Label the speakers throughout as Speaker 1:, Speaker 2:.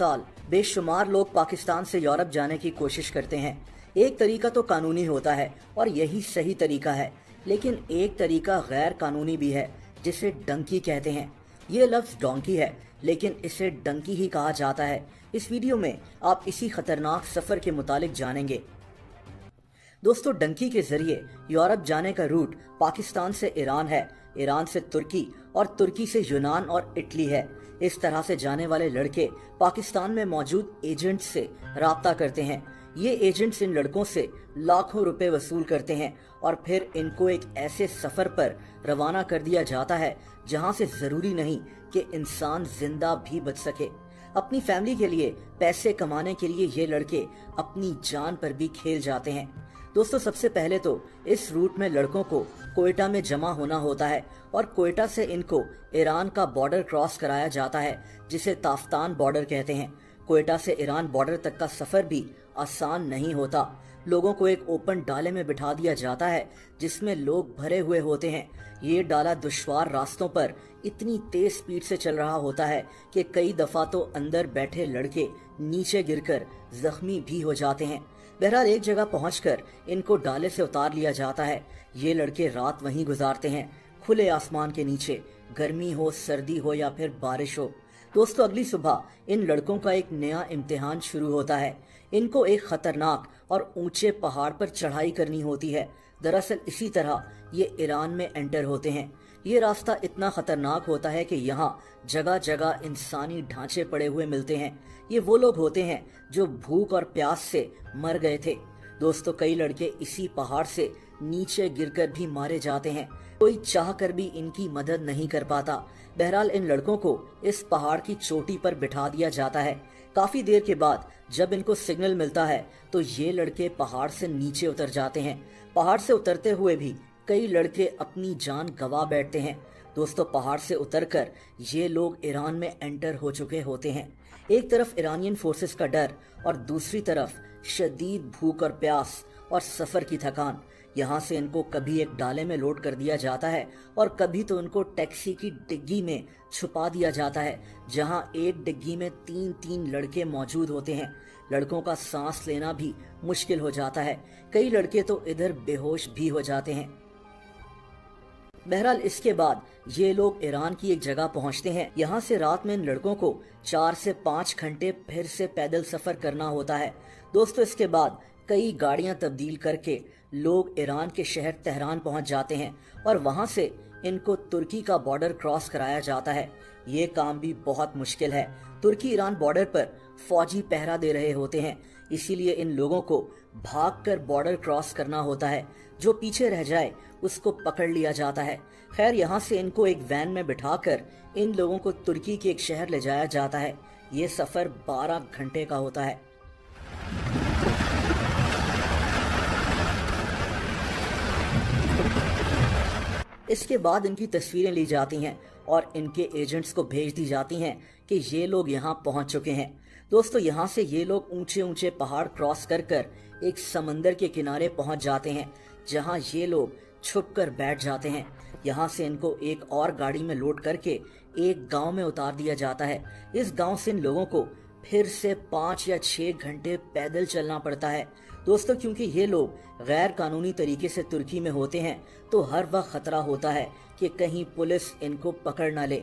Speaker 1: साल बेशुमार लोग पाकिस्तान से यूरोप जाने की कोशिश करते हैं। एक तरीका तो कानूनी होता है और यही सही तरीका है, लेकिन एक तरीका गैर कानूनी भी है जिसे डंकी कहते हैं। ये लफ्ज़ डोंकी है, लेकिन इसे डंकी ही कहा जाता है। इस वीडियो में आप इसी खतरनाक सफ़र के मुतालिक जानेंगे। दोस्तों, डंकी के जरिए यूरोप जाने का रूट पाकिस्तान से ईरान है, ईरान से तुर्की और तुर्की से यूनान और इटली है। इस तरह से जाने वाले लड़के पाकिस्तान में मौजूद एजेंट्स से राब्ता करते हैं। ये एजेंट्स इन लड़कों से लाखों रुपए वसूल करते हैं और फिर इनको एक ऐसे सफर पर रवाना कर दिया जाता है जहां से जरूरी नहीं कि इंसान जिंदा भी बच सके। अपनी फैमिली के लिए पैसे कमाने के लिए ये लड़के अपनी जान पर भी खेल जाते हैं। दोस्तों, सबसे पहले तो इस रूट में लड़कों को कोयटा में जमा होना होता है और कोयटा से इनको ईरान का बॉर्डर क्रॉस कराया जाता है, जिसे ताफ्तान बॉर्डर कहते हैं। कोयटा से ईरान बॉर्डर तक का सफर भी आसान नहीं होता। लोगों को एक ओपन डाले में बिठा दिया जाता है जिसमें लोग भरे हुए होते हैं। ये डाला दुश्वार रास्तों पर इतनी तेज स्पीड से चल रहा होता है कि कई दफा तो अंदर बैठे लड़के नीचे गिरकर जख्मी भी हो जाते हैं। बहरहाल एक जगह पहुंचकर इनको डाले से उतार लिया जाता है। ये लड़के रात वहीं गुजारते हैं, खुले आसमान के नीचे, गर्मी हो, सर्दी हो या फिर बारिश हो। दोस्तों, अगली सुबह इन लड़कों का एक नया इम्तिहान शुरू होता है। इनको एक खतरनाक और ऊंचे पहाड़ पर चढ़ाई करनी होती है। दरअसल इसी तरह ये ईरान में एंटर होते हैं। ये रास्ता इतना खतरनाक होता है कि यहाँ जगह जगह इंसानी ढांचे पड़े हुए मिलते हैं। ये वो लोग होते हैं जो भूख और प्यास से मर गए थे। दोस्तों, कई लड़के इसी पहाड़ से नीचे गिरकर भी मारे जाते हैं। कोई चाह कर भी इनकी मदद नहीं कर पाता। बहरहाल इन लड़कों को इस पहाड़ की चोटी पर बिठा दिया जाता है। काफी देर के बाद जब इनको सिग्नल मिलता है तो ये लड़के पहाड़ से नीचे उतर जाते हैं। पहाड़ से उतरते हुए भी कई लड़के अपनी जान गंवा बैठते हैं। दोस्तों, पहाड़ से उतरकर ये लोग ईरान में एंटर हो चुके होते हैं। एक तरफ ईरानियन फोर्सेस का डर और दूसरी तरफ शदीद भूख और प्यास और सफर की थकान। यहाँ से इनको कभी एक डाले में लोड कर दिया जाता है और कभी तो इनको टैक्सी की डिग्गी में छुपा दिया जाता है, जहाँ एक डिग्गी में 3-3 लड़के मौजूद होते हैं। लड़कों का सांस लेना भी मुश्किल हो जाता है। कई लड़के तो इधर बेहोश भी हो जाते हैं। बहरहाल इसके बाद ये लोग ईरान की एक जगह पहुंचते हैं। यहाँ से रात में इन लड़कों को 4 से 5 घंटे फिर से पैदल सफर करना होता है। दोस्तों, इसके बाद कई गाड़ियां तब्दील करके लोग ईरान के शहर तेहरान पहुंच जाते हैं और वहां से इनको तुर्की का बॉर्डर क्रॉस कराया जाता है। ये काम भी बहुत मुश्किल है। तुर्की ईरान बॉर्डर पर फौजी पहरा दे रहे होते हैं, इसीलिए इन लोगों को भागकर बॉर्डर क्रॉस करना होता है। जो पीछे रह जाए उसको पकड़ लिया जाता है। खैर, यहाँ से इनको एक वैन में बिठाकर इन लोगों को तुर्की के एक शहर ले जाया जाता है। ये सफर 12 घंटे का होता है। इसके बाद इनकी तस्वीरें ली जाती हैं और इनके एजेंट्स को भेज दी जाती हैं कि ये लोग यहाँ पहुँच चुके हैं। दोस्तों, यहाँ से ये लोग ऊंचे ऊंचे पहाड़ क्रॉस कर कर एक समंदर के किनारे पहुँच जाते हैं, जहाँ ये लोग छुपकर बैठ जाते हैं। यहाँ से इनको एक और गाड़ी में लोड करके एक गांव में उतार दिया जाता है। इस गांव से इन लोगों को फिर से 5 या 6 घंटे पैदल चलना पड़ता है। दोस्तों, क्योंकि ये लोग गैर कानूनी तरीके से तुर्की में होते हैं तो हर वक्त खतरा होता है कि कहीं पुलिस इनको पकड़ ना ले।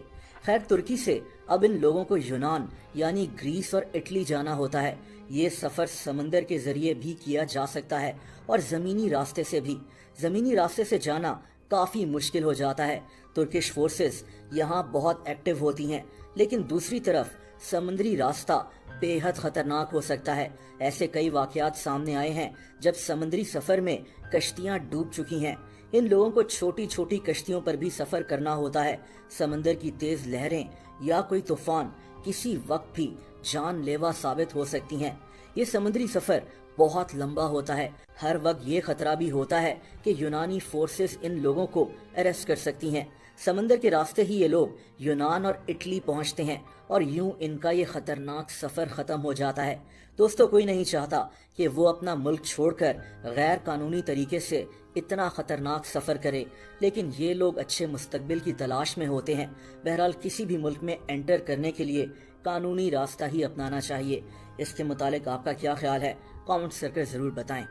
Speaker 1: खैर, तुर्की से अब इन लोगों को यूनान यानी ग्रीस और इटली जाना होता है। ये सफर समंदर के जरिए भी किया जा सकता है और जमीनी रास्ते से भी। जमीनी रास्ते से जाना काफी मुश्किल हो जाता है। तुर्किश फोर्सेस यहाँ बहुत एक्टिव होती हैं, लेकिन दूसरी तरफ समुद्री रास्ता बेहद खतरनाक हो सकता है। ऐसे कई वाकयात सामने आए हैं जब समुद्री सफर में कश्तियां डूब चुकी हैं। इन लोगों को छोटी छोटी कश्तियों पर भी सफर करना होता है। समंदर की तेज लहरें या कोई तूफान किसी वक्त भी जानलेवा साबित हो सकती हैं। ये समुद्री सफर बहुत लंबा होता है। हर वक्त ये खतरा भी होता है कि यूनानी फोर्सेस इन लोगों को अरेस्ट कर सकती हैं। समंदर के रास्ते ही ये लोग यूनान और इटली पहुंचते हैं और यूं इनका ये खतरनाक सफर खत्म हो जाता है। दोस्तों, कोई नहीं चाहता कि वो अपना मुल्क छोड़कर गैर कानूनी तरीके से इतना खतरनाक सफर करे, लेकिन ये लोग अच्छे मुस्तकबिल की तलाश में होते हैं। बहरहाल किसी भी मुल्क में एंटर करने के लिए कानूनी रास्ता ही अपनाना चाहिए। इसके मुतालिक आपका क्या ख्याल है, कमेंट्स करके जरूर बताएं।